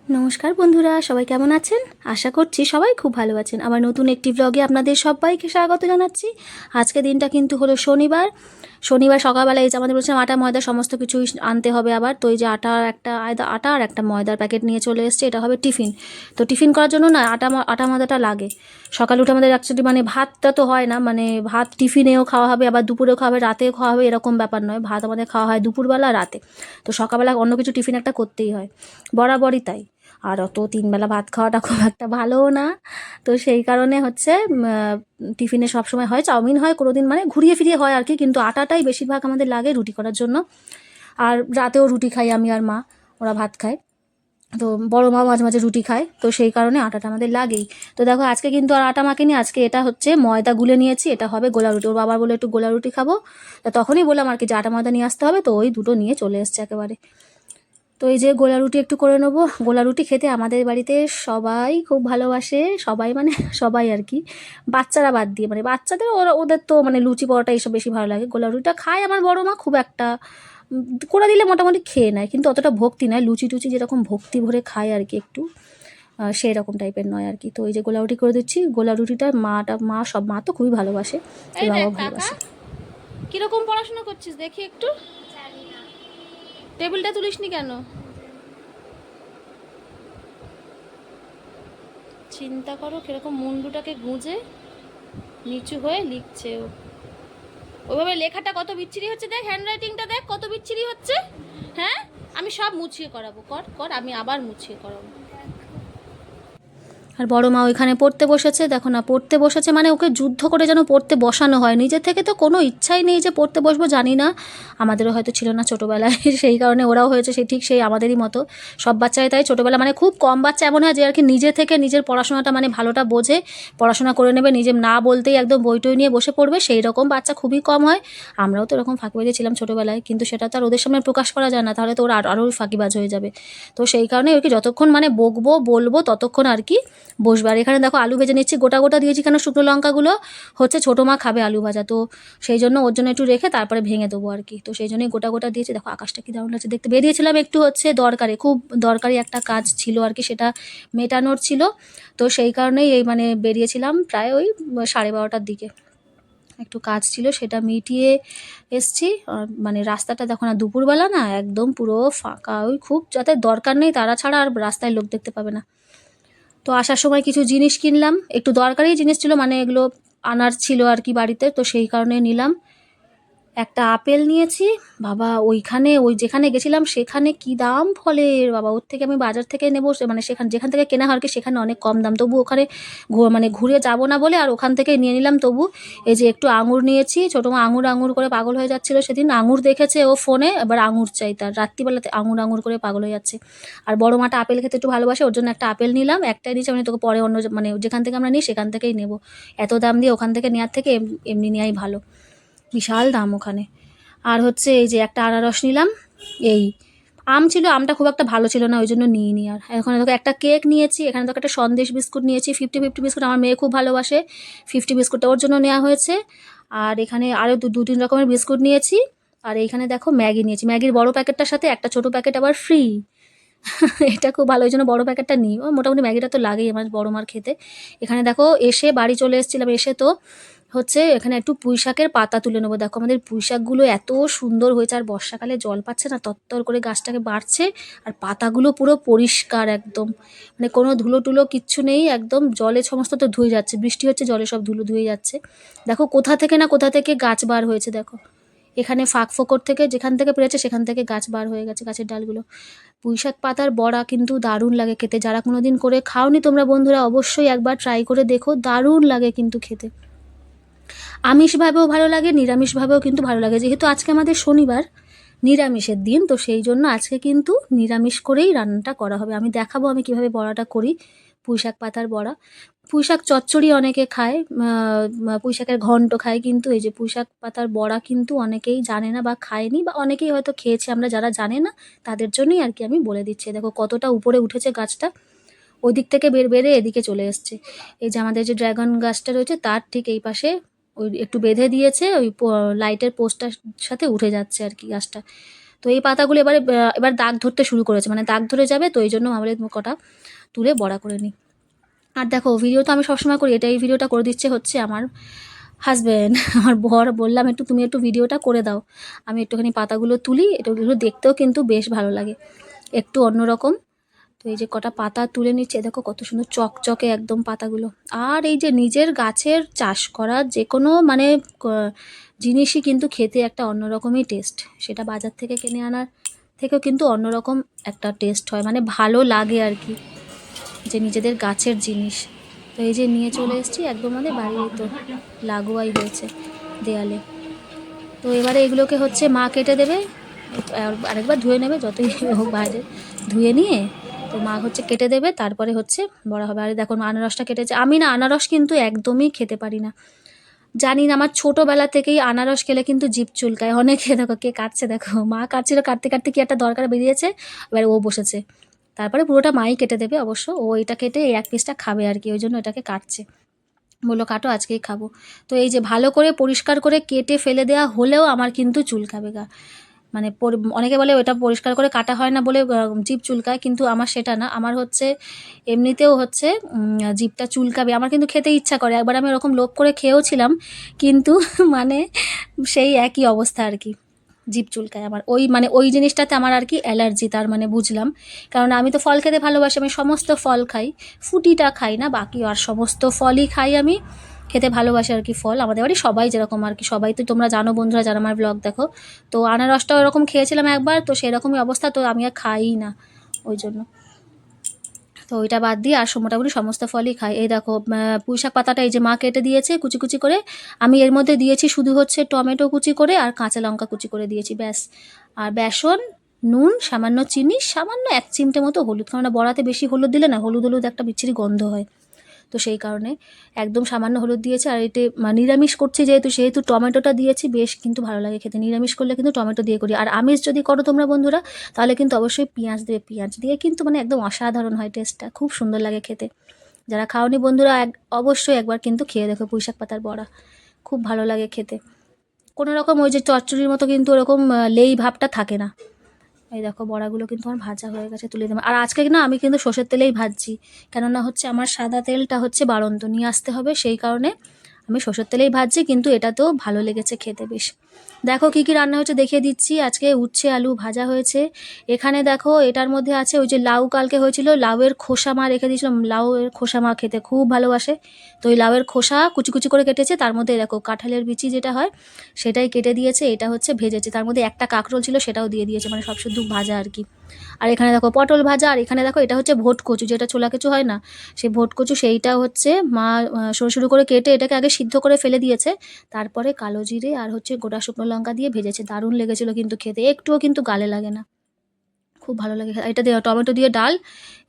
নমস্কার বন্ধুরা, সবাই কেমন আছেন? আশা করছি সবাই খুব ভালো আছেন। আমার নতুন একটি ব্লগে আপনাদের সবাইকে স্বাগত জানাচ্ছি। আজকে দিনটা কিন্তু হলো শনিবার। সকালবেলা এই যে আমাদের বলছিলাম আটা ময়দা সমস্ত কিছুই আনতে হবে আবার। তো এই যে আটা আর একটা ময়দার প্যাকেট নিয়ে চলে এসছে, এটা হবে টিফিন। তো টিফিন করার জন্য না আটা ময়দাটা লাগে। সকালে উঠে আমাদের অ্যাকচুয়ালি মানে ভাতটা তো হয় না, মানে ভাত টিফিনেও খাওয়া হবে, আবার দুপুরেও খাওয়া হবে, রাতেও খাওয়া হবে, এরকম ব্যাপার নয়। ভাত আমাদের খাওয়া হয় দুপুরবেলা রাতে। তো সকালবেলা অন্য কিছু টিফিন একটা করতেই হয়, বরাবরই তাই। আর অত তিনবেলা ভাত খাওয়াটা খুব একটা ভালোও না। তো সেই কারণে হচ্ছে টিফিনে সবসময় হয় চাউমিন, হয় কোনো দিন মানে ঘুরিয়ে ফিরিয়ে হয় আর কি, কিন্তু আটাটাই বেশিরভাগ আমাদের লাগে রুটি করার জন্য। আর রাতেও রুটি খাই আমি আর মা, ওরা ভাত খায়। তো বড় মা মাঝে মাঝে রুটি খায়, তো সেই কারণে আটাটা আমাদের লাগেই। তো দেখো আজকে কিন্তু আর আটা মাখিনি, আজকে এটা হচ্ছে ময়দা গুলে নিয়েছি, এটা হবে গোলা রুটি। ওর বাবা বলে একটু গোলা রুটি খাবো, তো তখনই বললাম আর কি যে আটা ময়দা নিয়ে আসতে হবে, তো ওই দুটো নিয়ে চলে এসছে একেবারে। তো এই যে গোলা রুটি একটু করে নেবো। গোলা রুটি খেতে আমাদের বাড়িতে সবাই খুব ভালোবাসে, সবাই মানে সবাই আর কি, বাচ্চারা বাদ দিয়ে। মানে বাচ্চাদের ওদের তো মানে লুচি পরোটা এইসব বেশি ভালো লাগে। গোলা রুটিটা খায় আমার বড় মা খুব একটা, করে দিলে মোটামুটি খেয়ে নেয়, কিন্তু অতটা ভক্তি নয়। লুচি টুচি যেরকম ভক্তি ভরে খায় আর কি একটু, সেই রকম টাইপের নয় আর কি। তো এই যে গোলা রুটি করে দিচ্ছি। গোলা রুটিটা মা তো খুবই ভালোবাসে, বাবাও ভালোবাসে। কিরকম পড়াশোনা করছিস দেখি একটু। টেবিলটা তুলিসনি কেন? চিন্তা করো কিরকম মুন্ডুটাকে গুঁজে নিচু হয়ে লিখছে ও। ওইভাবে লেখাটা কত বিচ্ছিরি হচ্ছে, দেখ হ্যান্ডরাইটিংটা দেখ কত বিচ্ছিরি হচ্ছে। হ্যাঁ, আমি সব মুছিয়ে করাবো, কর কর, আমি আবার মুছিয়ে করাবো। আর বড় মা ওইখানে পড়তে বসেছে, দেখো না পড়তে বসেছে, মানে ওকে যুদ্ধ করে যেন পড়তে বসানো হয়। নিজের থেকে তো কোনো ইচ্ছাই নেই যে পড়তে বসবো, জানি না, আমাদেরও হয়তো ছিল না ছোটোবেলায় সেই কারণে ওরাও হয়েছে সেই আমাদেরই মতো। সব বাচ্চাই তাই, ছোটোবেলা মানে খুব কম বাচ্চা এমন হয় যে আর কি নিজে থেকে নিজের পড়াশোনাটা মানে ভালোটা বোঝে, পড়াশোনা করে নেবে, নিজে না বলতেই একদম বই টই নিয়ে বসে পড়বে, সেই রকম বাচ্চা খুবই কম হয়। আমরাও তো এরকম ফাঁকিবাজে ছিলাম ছোটোবেলায়, কিন্তু সেটা তো আর ওদের সামনে প্রকাশ করা যায় না, তাহলে তো ওরা আরও ফাঁকিবাজ হয়ে যাবে। তো সেই কারণে ওকে যতক্ষণ মানে বকবো বলবো ততক্ষণ আর কি বসবে। আর এখানে দেখো আলু ভেজে নিচ্ছি, গোটা গোটা দিয়েছি কেন, শুকনো লঙ্কাগুলো হচ্ছে ছোটো মা খাবে আলু ভাজা, তো সেই জন্য ওর জন্য একটু রেখে তারপরে ভেঙে দেবো আর কি। তো সেই জন্যই গোটা গোটা দিয়েছি। দেখো আকাশটা কি দারুণ লাগছে দেখতে। বেরিয়েছিলাম একটু হচ্ছে দরকারে, খুব দরকারি একটা কাজ ছিল আর কি, সেটা মেটানোর ছিল। তো সেই কারণেই এই মানে বেরিয়েছিলাম প্রায় ওই 12:30টার দিকে, একটু কাজ ছিল সেটা মিটিয়ে এসছি। মানে রাস্তাটা দেখো না, দুপুরবেলা না একদম পুরো ফাঁকা, ওই খুব যাদের দরকার নেই তারা ছাড়া আর রাস্তায় লোক দেখতে পাবে না। তো আসার সময় কিছু জিনিস কিনলাম, একটু দরকারি জিনিস ছিল, মানে এগুলো আনার ছিল আর কি বাড়িতে, তো সেই কারণে নিলাম। একটা আপেল নিয়েছি। বাবা ওইখানে ওই যেখানে গেছিলাম সেখানে কি দাম ফলের, বাবা ওর থেকে আমি বাজার থেকে নেবো, মানে যেখান থেকে কেনা হয় আর কি, সেখানে অনেক কম দাম, তবু ওখানে মানে ঘুরে যাব না বলে আর ওখান থেকে নিয়ে নিলাম তবু। এই যে একটু আঙুর নিয়েছি, ছোটো মা আঙুর আঙুর করে পাগল হয়ে যাচ্ছিলো সেদিন, আঙুর দেখেছে ও ফোনে, এবার আঙুর চাই তার, রাত্রিবেলাতে আঙুর আঙুর করে পাগল হয়ে যাচ্ছে। আর বড় মাটা আপেল খেতে একটু ভালোবাসে, ওর জন্য একটা আপেল নিলাম, একটাই নিয়েছি, মানে তোকে পরে অন্য মানে যেখান থেকে আমরা নিই সেখান থেকেই নেবো, এত দাম দিয়ে ওখান থেকে নেওয়ার থেকে এমনি নেওয়াই ভালো, বিশাল দাম ওখানে। আর হচ্ছে এই যে একটা আনারস নিলাম। এই আম ছিল, আমটা খুব একটা ভালো ছিল না, ওই জন্য নিইনি। আর এখন দেখো একটা কেক নিয়েছি, এখানে দেখো একটা সন্দেশ বিস্কুট নিয়েছি, 50-50 বিস্কুট, আমার মেয়ে খুব ভালোবাসে, 50 বিস্কুটটা ওর জন্য নেওয়া হয়েছে। আর এখানে আরও দু তিন রকমের বিস্কুট নিয়েছি। আর এইখানে দেখো ম্যাগি নিয়েছি, ম্যাগির বড় প্যাকেটটার সাথে একটা ছোট প্যাকেট আবার ফ্রি এটা খুব ভালো, ওই জন্য বড় প্যাকেটটা নিই। ও মোটামুটি ম্যাগিটা তো লাগেই আমার বড় মার খেতে। এখানে দেখো এসে বাড়ি চলে এসেছিলাম, এসে তো হচ্ছে এখানে একটু পুঁই শাকের পাতা তুলে নেবো। দেখো আমাদের পুঁই শাকগুলো এত সুন্দর হয়েছে, আর বর্ষাকালে জল পাচ্ছে না, তত্তর করে গাছটাকে বাড়ছে, আর পাতাগুলো পুরো পরিষ্কার একদম, মানে কোনো ধুলো টুলো কিচ্ছু নেই, একদম জলে সমস্ত তো ধুয়ে যাচ্ছে, বৃষ্টি হচ্ছে জলে সব ধুলো ধুয়ে যাচ্ছে। দেখো কোথা থেকে না কোথা থেকে গাছ বার হয়েছে, দেখো এখানে ফাঁক ফোকর থেকে যেখান থেকে পেরেছে সেখান থেকে গাছ বার হয়ে গেছে, গাছের ডালগুলো। পুঁইশাক পাতার বড়া কিন্তু দারুণ লাগে খেতে, যারা কোনো দিন করে খাওনি তোমরা বন্ধুরা অবশ্যই একবার ট্রাই করে দেখো, দারুণ লাগে কিন্তু খেতে। আমিষভাবেও ভালো লাগে, নিরামিষভাবেও কিন্তু ভালো লাগে, যেহেতু আজকে আমাদের শনিবার নিরামিষের দিন, তো সেই জন্য আজকে কিন্তু নিরামিষ করেই রান্নাটা করা হবে। আমি দেখাবো আমি কিভাবে বড়াটা করি, পুঁইশাক পাতার বড়া। পুঁইশাক চচ্চড়ি অনেকে খায়, পুঁইশাকের ঘন্ট খায়, কিন্তু এই যে পুঁইশাক পাতার বড়া কিন্তু অনেকেই জানে না বা খায়নি, বা অনেকেই হয়তো খেয়েছে, আমরা যারা জানে না তাদের জন্যই আর কি আমি বলে দিচ্ছি। দেখো কতটা উপরে উঠেছে গাছটা, ওই দিক থেকে বেড়ে এদিকে চলে এসছে। এই যে আমাদের যে ড্রাগন গাছটা রয়েছে তার ঠিক এই পাশে ওই একটু বেঁধে দিয়েছে, ওই লাইটের পোস্টটার সাথে উঠে যাচ্ছে আর কি গাছটা। তো এই পাতাগুলো এবার দাগ ধরতে শুরু করেছে, মানে দাগ ধরে যাবে, তো এই জন্য আমরা কটা তুলে বড়া করে নিই। আর দেখো ভিডিও তো আমি সবসময় করি, এই ভিডিওটা করে দিচ্ছে হচ্ছে আমার হাজব্যান্ড, আমার বর। বললাম তুমি একটু ভিডিওটা করে দাও, আমি একটুখানি পাতাগুলো তুলি, এগুলো দেখতেও কিন্তু বেশ ভালো লাগে, একটু অন্যরকম। তো এই যে কটা পাতা তুলে নিচ্ছে, দেখো কত সুন্দর চকচকে একদম পাতাগুলো। আর এই যে নিজের গাছের চাষ করা যে কোনো মানে জিনিসই কিন্তু খেতে একটা অন্যরকমই টেস্ট, সেটা বাজার থেকে কিনে আনার থেকেও কিন্তু অন্যরকম একটা টেস্ট হয়, মানে ভালো লাগে আর কি, যে নিজেদের গাছের জিনিস। তো এই যে নিয়ে চলে এসেছি একদম আমাদের বাড়ির তো লাগোয়াই হয়েছে দেয়ালে। তো এবারে এগুলোকে হচ্ছে মা কেটে দেবে, আরেকবার ধুয়ে নেবে, যতই হোক বাইরে ধুয়ে নিয়ে তো মা হচ্ছে কেটে দেবে, তারপরে হচ্ছে বড়া হবে। আর দেখো আনারসটা কেটেছে, আমি না আনারস কিন্তু একদমই খেতে পারি না, জানি না, আমার ছোটোবেলা থেকেই আনারস খেলে কিন্তু জিভ চুলকায়। অনেকে দেখো কে কাটছে, দেখো মা কাটছিল, কাটতে কাটতে কি একটা দরকার বেরিয়েছে, এবার ও বসেছে, তারপরে পুরোটা মাই কেটে দেবে অবশ্য, ও এটা কেটে এই এক পিসটা খাবে আর কি, ওই জন্য এটাকে কাটছে, বললো কাটো আজকেই খাবো। তো এই যে ভালো করে পরিষ্কার করে কেটে ফেলে দেওয়া হলেও আমার কিন্তু চুলকাবে গা, মানে অনেকে বলে ওটা পরিষ্কার করে কাটা হয় না বলে জিভ চুলকায়, কিন্তু আমার সেটা না, আমার হচ্ছে এমনিতেও হচ্ছে জিভটা চুলকাবে, আমার কিন্তু খেতে ইচ্ছা করে। একবার আমি ওরকম লোভ করে খেয়েওছিলাম, কিন্তু মানে সেই একই অবস্থা আর কি, জিভ চুলকায় আমার, ওই জিনিসটাতে আমার আর কি অ্যালার্জি, তার মানে বুঝলাম। কারণ আমি তো ফল খেতে ভালোবাসি, আমি সমস্ত ফল খাই, ফুটিটা খাই না, বাকি আর সমস্ত ফলই খাই, আমি খেতে ভালোবাসি আর কি ফল। আমাদের বাড়ি সবাই যেরকম আর কি, সবাই তো তোমরা জানো বন্ধুরা যারা আমার ব্লগ দেখো, তো আনারসটাও এরকম খেয়েছিলাম একবার, তো সেরকমই অবস্থা, তো আমি আর খাই না ওই জন্য। তো ওইটা বাদ দিয়ে আর মোটামুটি সমস্ত ফলই খাই। এই দেখো পুঁইশাক পাতাটা এই যে মা কেটে দিয়েছে কুচি কুচি করে, আমি এর মধ্যে দিয়েছি শুধু হচ্ছে টমেটো কুচি করে আর কাঁচা লঙ্কা কুচি করে দিয়েছি, ব্যাস। আর বেসন, নুন, সামান্য চিনি, সামান্য 1 চিমটে মতো হলুদ, কারণ বড়াতে বেশি হলুদ দিলে না হলুদ হলুদ একটা বিচ্ছিরি গন্ধ হয়, তো সেই কারণে একদম সামান্য হলুদ দিয়েছি। আর এতে নিরামিষ করছি সেহেতু টমেটোটা দিয়েছি, বেশ কিন্তু ভালো লাগে খেতে। নিরামিষ করলে কিন্তু টমেটো দিয়ে করি, আর আমিষ যদি করো তোমরা বন্ধুরা তাহলে কিন্তু অবশ্যই পেঁয়াজ দেবে, পেঁয়াজ দিয়ে কিন্তু মানে একদম অসাধারণ হয়, টেস্টটা খুব সুন্দর লাগে খেতে। যারা খাওনি বন্ধুরা অবশ্যই একবার কিন্তু খেয়ে দেখো পুঁইশাক পাতার বড়া, খুব ভালো লাগে খেতে। কোনো রকম ওই যে চচ্চড়ির মতো কিন্তু ওরকম লেই ভাবটা থাকে না। এই দেখো বড়াগুলো কিন্তু আমার ভাজা হয়ে গেছে, তুলে দেবো। আর আজকে না আমি কিন্তু সর্ষের তেলেই ভাজছি, কেননা হচ্ছে আমার সাদা তেলটা হচ্ছে বাড়ন্ত নিয়ে আসতে হবে, সেই কারণে আমি সর্ষের তেলেই ভাজছি, কিন্তু এটাতেও ভালো লেগেছে খেতে বেশ। দেখো কী কী রান্না হচ্ছে দেখিয়ে দিচ্ছি। আজকে উচ্ছে আলু ভাজা হয়েছে, এখানে দেখো এটার মধ্যে আছে ওই যে লাউ কালকে হয়েছিল, লাউয়ের খোসা মা রেখে দিয়েছিলাম, লাউয়ের খোসা মা খেতে খুব ভালোবাসে, তো ওই লাউয়ের খোসা কুচি কুচি করে কেটেছে, তার মধ্যে দেখো কাঁঠালের বিচি যেটা হয় সেটাই কেটে দিয়েছে, এটা হচ্ছে ভেজেছে, তার মধ্যে একটা কাঁকরোল ছিল সেটাও দিয়ে দিয়েছে, মানে সব শুধু ভাজা আর কি। আর এখানে দেখো পটল ভাজা, আর এখানে দেখো এটা হচ্ছে ভোট কচু, যেটা ছোলা কচু হয় না, সেই ভোট কচু, সেইটা হচ্ছে মা সরু সরু করে কেটে এটাকে আগে সিদ্ধ করে ফেলে দিয়েছে, তারপরে কালো জিরে আর হচ্ছে গোটা শুকনো লঙ্কা দিয়ে ভেজেছে, দারুণ লেগেছিলো কিন্তু খেতে, একটুও কিন্তু গালে লাগে না, খুব ভালো লাগে। এটা দিয়ে টমেটো দিয়ে ডাল,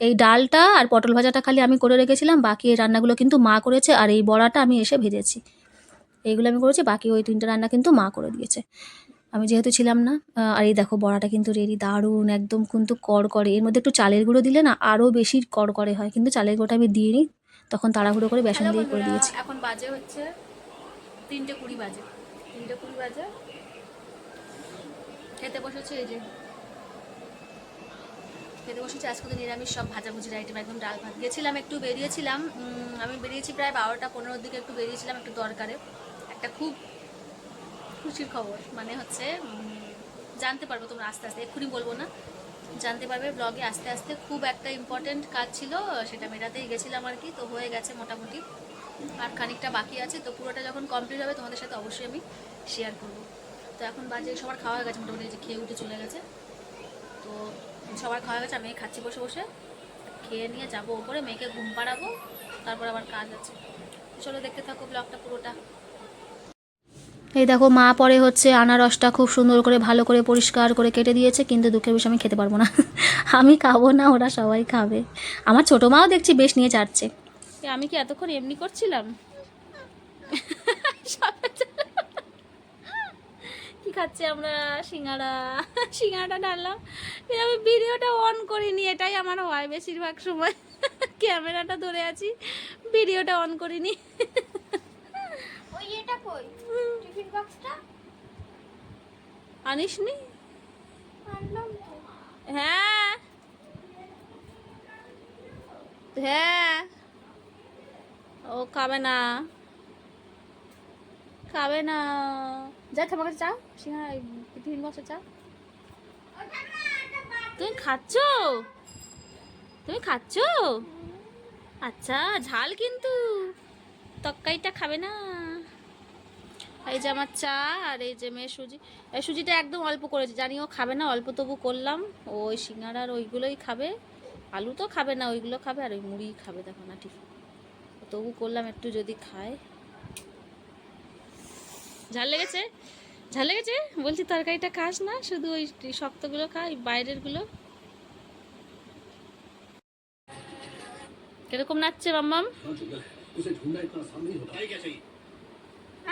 এই ডালটা আর পটল ভাজাটা খালি আমি করে রেখেছিলাম, বাকি এই রান্নাগুলো কিন্তু মা করেছে, আর এই বড়াটা আমি এসে ভেজেছি, এইগুলো আমি করেছি, বাকি ওই 3টে রান্না কিন্তু মা করে দিয়েছে, আমি যেহেতু ছিলাম না। আর এই দেখো বড়াটা কিন্তু রেডি, দারুণ একদম কিন্তু কড়কড়ে, এর মধ্যে একটু চালের গুঁড়ো দিলে না আরও বেশি কড়কড়ে হয়, কিন্তু চালের গুঁড়োটা আমি দিইনি, তখন তাড়াহুড়ো করে বেসন দিয়ে করে দিয়েছি। এখন বাজে হচ্ছে 3:20 বাজে, 3:20 বাজে, খেতে বসেছে এই যে খেতে বসেছি। আজকে তো নিরামিষ, সব ভাজাভুজির আইটেম, একদম ডাল ভাত। গেছিলাম একটু, বেরিয়েছিলাম, আমি বেরিয়েছি প্রায় 12টা 15 দিকে, একটু বেরিয়েছিলাম একটু দরকারে, একটা খুব খুশির খবর, মানে হচ্ছে জানতে পারবো তোমরা আস্তে আস্তে, এক্ষুনি বলবো না, জানতে পারবে ব্লগে আস্তে আস্তে। খুব একটা ইম্পর্টেন্ট কাজ ছিল, সেটা মেটাতেই গেছিলাম আর কি, তো হয়ে গেছে মোটামুটি, আর খানিকটা বাকি আছে, তো পুরোটা যখন কমপ্লিট হবে তোমাদের সাথে অবশ্যই আমি শেয়ার করবো। তো এখন বাজে সবার খাওয়া হয়ে গেছে মোটামুটি, যে খেয়ে উঠে চলে গেছে, তো সবার খাওয়া গেছে, আমি খাচ্ছি বসে বসে, খেয়ে নিয়ে যাবো ওপরে, মেয়েকে ঘুম পাড়াবো, তারপর আবার কাজ আছে। চলো দেখতে থাকো ব্লগটা পুরোটা। এই দেখো মা পরে হচ্ছে আনারসটা খুব সুন্দর করে ভালো করে পরিষ্কার করে কেটে দিয়েছে, কিন্তু দুঃখের বিষয় আমি খেতে পারবো না, আমি খাবো না, ওরা সবাই খাবে। আমার ছোটো মাও দেখছি বেশ নিয়ে চাটছে। আমি কি এতক্ষণ এমনি করছিলাম? কি খাচ্ছি আমরা? সিঙ্গাড়া, সিঙ্গাড়াটা ঢাললাম, আমি ভিডিওটা অন করিনি, এটাই আমার হয় বেশিরভাগ সময়, ক্যামেরাটা ধরে আছি, ভিডিওটা অন করিনি। ওই এটা কই টিফিন বক্সটা আনিসনি? আনলাম তো। হ্যাঁ হ্যাঁ, ও খাবে না, খাবে না। যা তোমার কাছে চাও, সিঙ্গারা টিফিন বক্সে চাও। তুমি খাচ্ছ, তুমি খাচ্ছ? আচ্ছা, ঝাল কিন্তু, তরকারিটা খাবে না। এই যে আমার চা, আর এই যে মেয়ে সুজি। এই সুজিটা একদম অল্প করেছি, জানি ও খাবে না, অল্প তবু করলাম। ওই সিঙ্গারার ওইগুলোই খাবে, আলু তো খাবে না, ওইগুলো খাবে, আর ওই মুড়ি খাবে, দেখো না টিফিন। তবু করলাম একটু যদি খায়। ঝাল লেগেছে, ঝাল লেগেছে, বলছি তরকারিটা খাস না, শুধু ওই শক্তগুলো খা, ওই বাইরেরগুলো। কিরকম নাচছে মাম্মাম?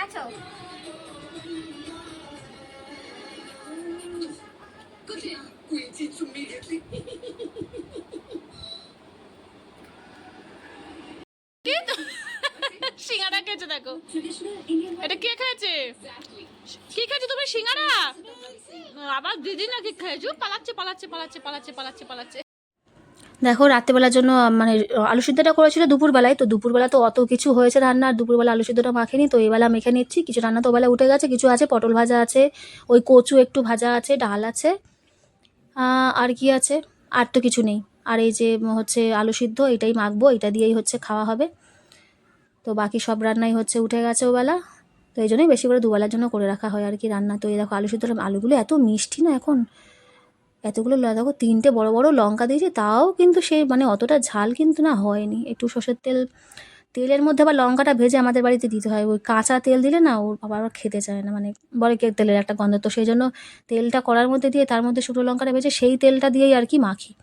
আচ্ছা সিঙ্গারা খেয়েছে দেখো, এটা কে খেয়েছে? কি খেয়েছো তুমি? সিঙ্গারা? আবার দিদি নাকি খেয়েছো? পালাচ্ছে পালাচ্ছে পালাচ্ছে পালাচ্ছে পালাচ্ছে পালাচ্ছে। দেখো রাত্রেবেলার জন্য মানে আলু সিদ্ধটা করেছিল দুপুরবেলায়, তো দুপুরবেলা তো অত কিছু হয়েছে রান্না, আর দুপুরবেলা আলু সিদ্ধটা মাখিনি, তো এবেলা মেখে নিচ্ছি। কিছু রান্না তো ওবেলা উঠে গেছে, কিছু আছে, পটল ভাজা আছে, ওই কচু একটু ভাজা আছে, ডাল আছে, আর কি আছে, আর তো কিছু নেই। আর এই যে হচ্ছে আলু সিদ্ধ, এটাই মাখবো, এটা দিয়েই হচ্ছে খাওয়া হবে। তো বাকি সব রান্নাই হচ্ছে উঠে গেছে ওবেলা, তো এই জন্যই বেশি করে দুবেলার জন্য করে রাখা হয় আর কি রান্না। তো এই দেখো আলু সিদ্ধ, আলুগুলো এত মিষ্টি না এখন, এতগুলো দেখো 3টে বড় বড় লঙ্কা দিয়েছি, তাও কিন্তু সেই মানে অতটা ঝাল কিন্তু না হয়নি। একটু সর্ষের তেল, তেলের মধ্যে আবার লঙ্কাটা ভেজে আমাদের বাড়িতে দিতে হয়, ওই কাঁচা তেল দিলে না ও আবার খেতে চায় না, মানে বলে কেক তেলের একটা গন্ধ, তো সেই জন্য তেলটা কড়ার মধ্যে দিয়ে তার মধ্যে শুকনো লঙ্কাটা ভেজে সেই তেলটা দিয়েই আর কি মাখি।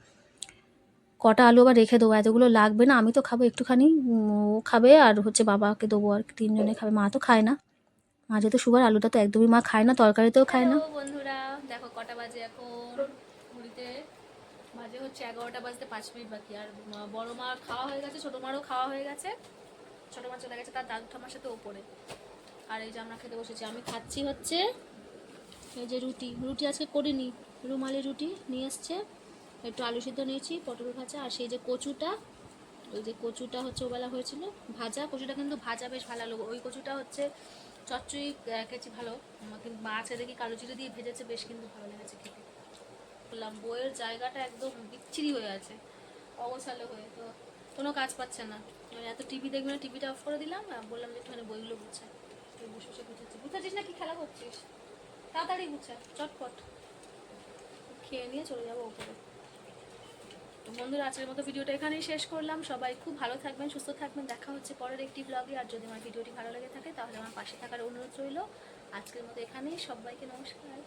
কটা আলু আবার রেখে দেবো, এতগুলো লাগবে না, আমি তো খাবো একটুখানি, ও খাবে, আর হচ্ছে বাবাকে দেবো, আর কি 3জনে খাবে, মা তো খায় না, মা যেহেতু সুগার, আলুটা তো একদমই মা খায় না, তরকারিতেও খায় না। হ্যালো বন্ধুরা, দেখো কটা বাজে এখন, ঘুরিতে বাজে হচ্ছে 11টা বাজতে 5 মিনিট বাকি। আর বড় মার খাওয়া হয়ে গেছে, ছোটো মারও খাওয়া হয়ে গেছে। ছোটো মা চলে গেছে তার দাদু ঠাম্মার সাথে ওপরে। আর এই যে আমরা খেতে বসেছি, আমি খাচ্ছি হচ্ছে এই যে রুটি, রুটি আজকে করিনি, রুমালি রুটি নিয়ে এসছে, একটু আলু সিদ্ধ নিয়েছি, পটল ভাজা, আর সেই যে কচুটা, ওই যে কচুটা হচ্ছে ওবেলা হয়েছিল ভাজা, কচুটা কিন্তু ভাজা বেশ ভালো লাগলো। ওই কচুটা হচ্ছে চচ্চড়ি খেয়েছি ভালো, কিন্তু মাছে দেখি কালো জিরে দিয়ে ভেজেছে, বেশ কিন্তু ভালো লেগেছে খেতে। বললাম বইয়ের জায়গাটা একদম বিচ্ছিরি হয়ে আছে, অবসালো হয়ে, তো কোনো কাজ পাচ্ছে না। এত টিভি দেখবে না, টিভিটা অফ করে দিলাম, আর বললাম যে একটুখানি বইগুলো গুছাই, বসে বসে গুছাচ্ছি। গুছাচ্ছিস না কি খেলা করছিস? তাড়াতাড়ি গুছা, চটপট খেয়ে নিয়ে চলে যাবো ওপরে। তো বন্ধুরা, আজকের মতো ভিডিওটা এখানেই শেষ করলাম। সবাই খুব ভালো থাকবেন, সুস্থ থাকবেন, দেখা হচ্ছে পরের একটি ব্লগে। আর যদি আমার ভিডিওটি ভালো লেগে থাকে তাহলে আমার পাশে থাকার অনুরোধ রইল। আজকের মতো এখানেই, সবাইকে নমস্কার।